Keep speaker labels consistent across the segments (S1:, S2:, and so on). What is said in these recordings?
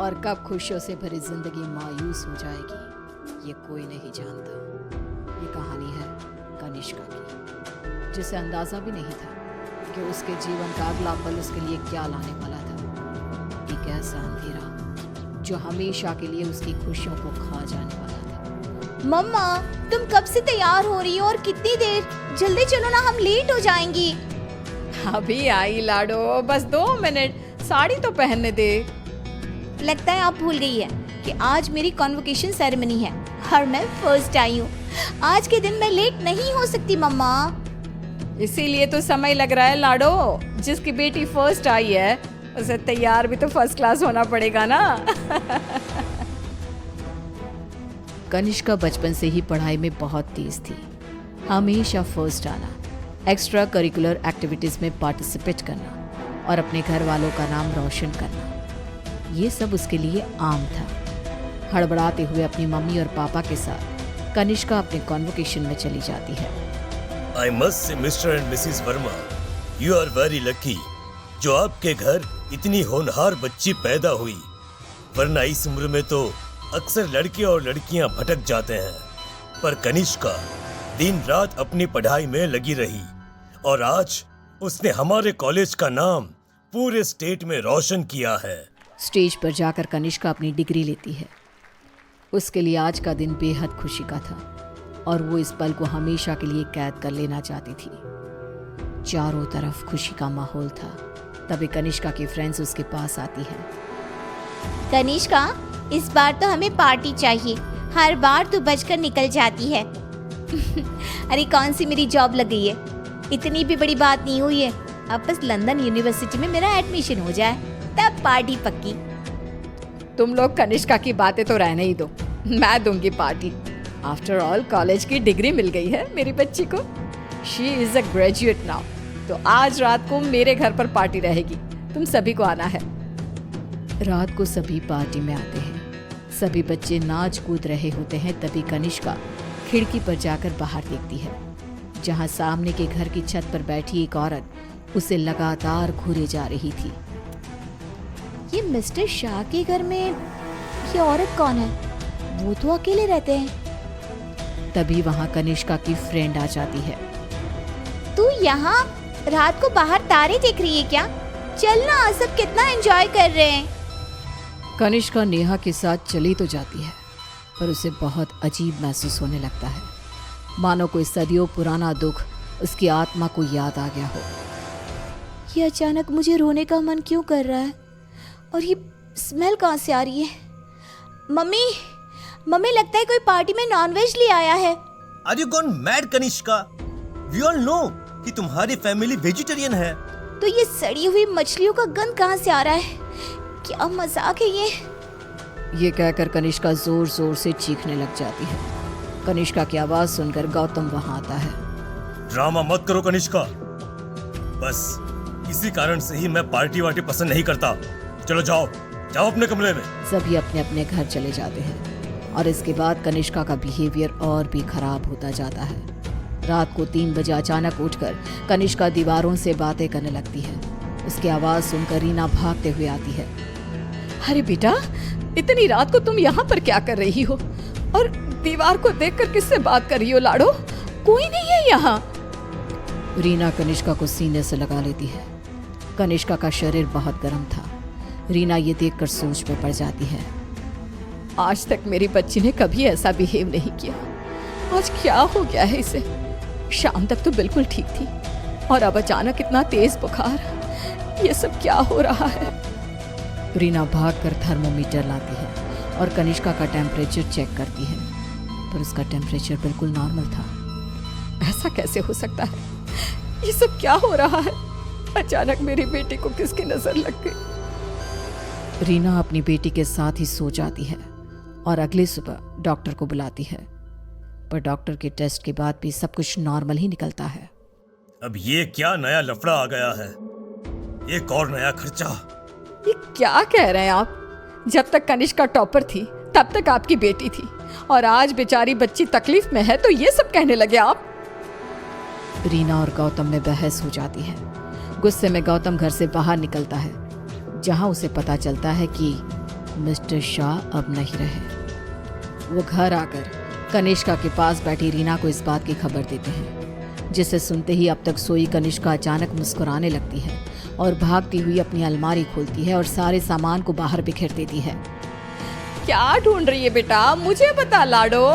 S1: और कब खुशियों से भरी जिंदगी मायूस हो जाएगी ये कोई नहीं जानता। ये कहानी है कनिष्का की, जिसे अंदाजा भी नहीं था कि उसके जीवन का अगला पल उसके लिए क्या लाने वाला था। एक ऐसा अंधेरा जो हमेशा के लिए उसकी खुशियों को खा जाने वाला था।
S2: मम्मा, तुम कब से तैयार हो रही हो और कितनी देर? जल्दी चलो ना, हम लेट हो जाएंगी।
S1: अभी आई लाडो, बस 2 मिनट, साड़ी तो पहनने दे।
S2: लगता है आप भूल गई है कि आज मेरी कॉन्वोकेशन सेरेमनी है और मैं फर्स्ट आई हूँ। आज के दिन मैं लेट नहीं हो सकती मम्मा।
S1: इसीलिए तो समय लग रहा है लाडो। जिसकी बेटी फर्स्ट आई है उसे तैयार भी तो फर्स्ट क्लास होना पड़ेगा ना। कनिष्का बचपन से ही पढ़ाई में बहुत तेज थी। हमेशा फर्स्ट आना, एक्स्ट्रा करिकुलर एक्टिविटीज में पार्टिसिपेट करना और अपने घर वालों का नाम रोशन करना, ये सब उसके लिए आम था। हड़बड़ाते हुए अपनी मम्मी और पापा के साथ कनिष्का अपने कॉन्वोकेशन में चली जाती है।
S3: I must say, Mr. and Mrs. Verma, you are very lucky जो आपके घर इतनी होनहार बच्ची पैदा हुई, वरना इस उम्र में तो अक्सर लड़के और लड़कियां भटक जाते हैं। पर कनिष्का दिन रात अपनी पढ़ाई में लगी रही और आज उसने हमारे कॉलेज का नाम पूरे स्टेट में रोशन किया है।
S1: स्टेज पर जाकर कनिष्का अपनी डिग्री लेती है। उसके लिए आज का दिन बेहद खुशी का था और वो इस पल को हमेशा के लिए कैद कर लेना चाहती थी। चारों तरफ खुशी का माहौल था। तभी कनिष्का की फ्रेंड्स उसके पास आती हैं।
S2: कनिष्का, इस बार तो हमें पार्टी चाहिए। हर बार तू बचकर निकल जाती है। अरे कौन सी मेरी जॉब लग गई है, इतनी भी बड़ी बात नहीं हुई है। अब बस लंदन यूनिवर्सिटी में मेरा एडमिशन हो जाए तब पार्टी पक्की।
S1: तुम लोग कनिष्का की बातें तो रहने ही दो, मैं दूंगी पार्टी। आफ्टर ऑल कॉलेज की डिग्री मिल गई है मेरी बच्ची को। She is a graduate now. तो आज रात को मेरे घर पर पार्टी रहेगी, तुम सभी को आना है। रात को सभी पार्टी में आते हैं। सभी बच्चे नाच कूद रहे होते हैं। तभी कनिष्का खिड़की पर जाकर बाहर देखती है, जहां सामने के घर की छत पर बैठी एक औरत उसे लगातार घूरे जा रही थी।
S2: ये मिस्टर शाह के घर में ये औरत कौन है? वो तो अकेले रहते हैं।
S1: तभी वहां कनिष्का की फ्रेंड आ जाती है।
S2: तू यहाँ रात को बाहर तारे देख रही है क्या? चल ना, सब कितना एंजॉय कर रहे हैं।
S1: कनिष्का नेहा के साथ चली तो जाती है, पर उसे बहुत अजीब महसूस होने लगता है, मानो कोई सदियों पुराना दुख उसकी आत्मा को याद आ गया हो।
S2: ये अचानक मुझे रोने का मन क्यों कर रहा है? और ये स्मेल कहाँ से आ रही है? मम्मी, मम्मी लगता है कोई पार्टी में नॉनवेज ले आया है।
S3: Are you gone mad, Kanishka? We all know कि तुम्हारी फैमिली वेजिटेरियन है।
S2: तो ये सड़ी हुई मछलियों का गंध कहाँ से आ रहा है? क्या मजाक है ये
S1: कहकर कनिष्का जोर जोर से चीखने लग जाती है। कनिष्का की आवाज सुनकर गौतम वहां आता है।
S3: ड्रामा मत करो कनिष्का, बस इसी कारण से ही मैं पार्टी वार्टी पसंद नहीं करता। चलो जाओ जाओ अपने कमरे में।
S1: सभी अपने अपने घर चले जाते हैं और इसके बाद कनिष्का का बिहेवियर और भी खराब होता जाता है। रात को 3 बजे अचानक उठकर कनिष्का दीवारों से बातें करने लगती है। उसकी आवाज सुनकर रीना भागते हुए आती है। अरे बेटा, इतनी रात को तुम यहाँ पर क्या कर रही हो? और दीवार को देखकर किससे बात कर रही हो लाडो? कोई नहीं है यहाँ। रीना कनिष्का को सीने से लगा लेती है। कनिष्का का शरीर बहुत गर्म था। रीना ये देखकर सोच में पड़ जाती है। आज तक मेरी बच्ची ने कभी ऐसा बिहेव नहीं किया। आज क्या हो गया है इसे? शाम तक तो बिल्कुल ठीक थी और अब अचानक इतना तेज बुखार। ये सब क्या हो रहा है? रीना भागकर थर्मोमीटर लाती है और कनिष्का का टेम्परेचर चेक करती है, पर उसका टेम्परेचर बिल्कुल नॉर्मल था। ऐसा कैसे हो सकता है? ये सब क्या हो रहा है? अचानक मेरी बेटी को किसकी नजर लग गई? रीना अपनी बेटी के साथ ही सो जाती है और अगली सुबह डॉक्टर को बुलाती है, पर डॉक्टर के टेस्ट के बाद भी सब कुछ नॉर्मल ही निकलता है।
S3: अब ये क्या नया लफड़ा आ गया है? एक और नया खर्चा।
S1: ये क्या कह रहे हैं आप? जब तक कनिष्का टॉपर थी तब तक आपकी बेटी थी और आज बेचारी बच्ची तकलीफ में है तो ये सब कहने लगे आप? रीना और गौतम में बहस हो जाती है। गुस्से में गौतम घर से बाहर निकलता है, जहां उसे पता चलता है कि मिस्टर शाह अब नहीं रहे। वो घर आकर कनिष्का के पास बैठी रीना को इस बात की खबर देते हैं, जिसे सुनते ही अब तक सोई कनिष्का अचानक मुस्कुराने लगती है और भागती हुई अपनी अलमारी खोलती है और सारे सामान को बाहर बिखेर देती है।
S4: क्या ढूंढ रही है बेटा, मुझे बता लाडो।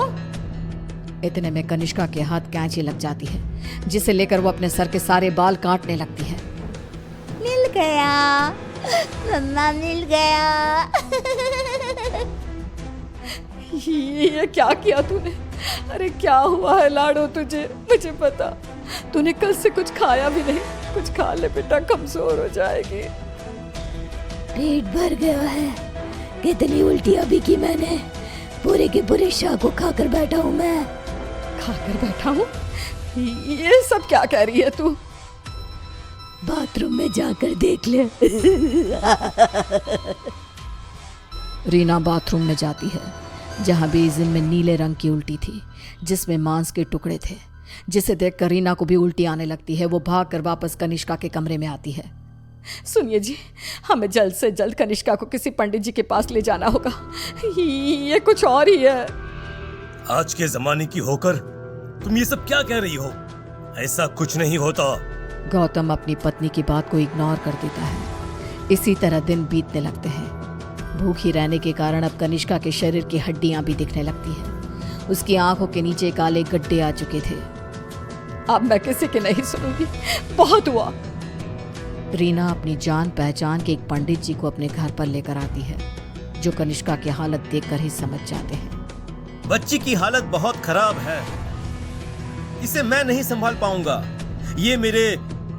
S1: इतने में कनिष्का के हाथ कैंची लग जाती है, जिसे लेकर वो अपने सर के सारे बाल काटने लगती है।
S2: मिल गया मम्मा, मिल गया।
S4: ये क्या किया तूने? अरे क्या हुआ है लाडो तुझे? मुझे पता, तूने कल से कुछ खाया भी नहीं। कुछ खा ले बेटा, कमजोर हो जाएगी।
S5: पेट भर गया है। कितनी उल्टियां भी की मैंने। पूरे के पूरे शाह को खाकर बैठा हूँ मैं।
S4: खाकर बैठा हूँ? ये सब क्या कह रही है तू?
S5: बाथरूम में जाकर देख ले।
S1: रीना बाथरूम में जाती है, जहां बेसिन में नीले रंग की उल्टी थी, जिसमें मांस के टुकड़े थे, जिसे देखकर रीना को भी उल्टी आने लगती है। वो भागकर वापस कनिष्का के कमरे में आती है।
S4: सुनिए जी, हमें जल्द से जल्द कनिष्का को किसी पंडित जी के पास ले जाना होगा। ये कुछ और ही है।
S3: आज के जमाने की होकर तुम ये सब क्या कह रही हो? ऐसा कुछ नहीं होता।
S1: गौतम अपनी पत्नी की बात को इग्नोर कर देता है। इसी तरह दिन बीतने लगते हैं। भूखी रहने के कारण अब कनिष्का के शरीर की हड्डियां भी दिखने लगती हैं। उसकी आंखों के नीचे काले गड्ढे आ चुके थे।
S4: अब मैं किसी की नहीं सुनूंगी, बहुत हुआ।
S1: रीना अपनी जान पहचान के एक पंडित जी को अपने घर पर लेकर आती है, जो कनिष्का की हालत देखकर ही समझ जाते हैं।
S6: बच्ची की हालत बहुत खराब है, इसे मैं नहीं संभाल पाऊंगा। ये मेरे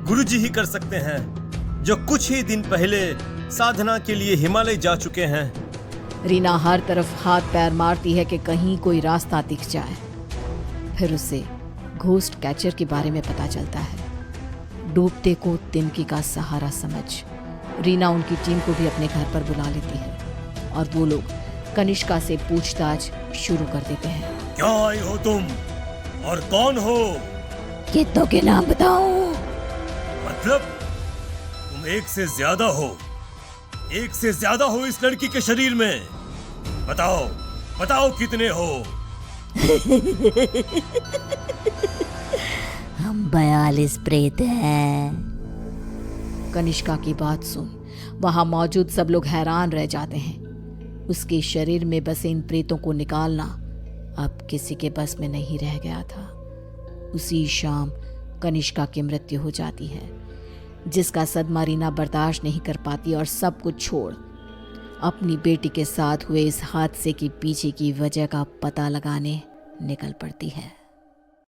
S6: गुरुजी ही कर सकते हैं, जो कुछ ही दिन पहले साधना के लिए हिमालय जा चुके हैं।
S1: रीना हर तरफ हाथ पैर मारती है कि कहीं कोई रास्ता दिख जाए। फिर उसे घोस्ट कैचर के बारे में पता चलता है। डूबते को तिनकी का सहारा समझ रीना उनकी टीम को भी अपने घर पर बुला लेती है और वो लोग कनिष्का से पूछताछ शुरू कर देते हैं।
S3: क्या आई हो तुम और कौन हो?
S5: कितनों के नाम बताऊं?
S3: मतलब तुम एक से ज्यादा हो, एक से ज्यादा हो इस लड़की के शरीर में। बताओ बताओ कितने हो?
S5: हम 42 प्रेत हैं।
S1: कनिष्का की बात सुन वहां मौजूद सब लोग हैरान रह जाते हैं। उसके शरीर में बसे इन प्रेतों को निकालना अब किसी के बस में नहीं रह गया था। उसी शाम कनिष्का की मृत्यु हो जाती है, जिसका सदमा रीना बर्दाश्त नहीं कर पाती और सब कुछ छोड़ अपनी बेटी के साथ हुए इस हादसे के पीछे की वजह का पता लगाने निकल पड़ती है।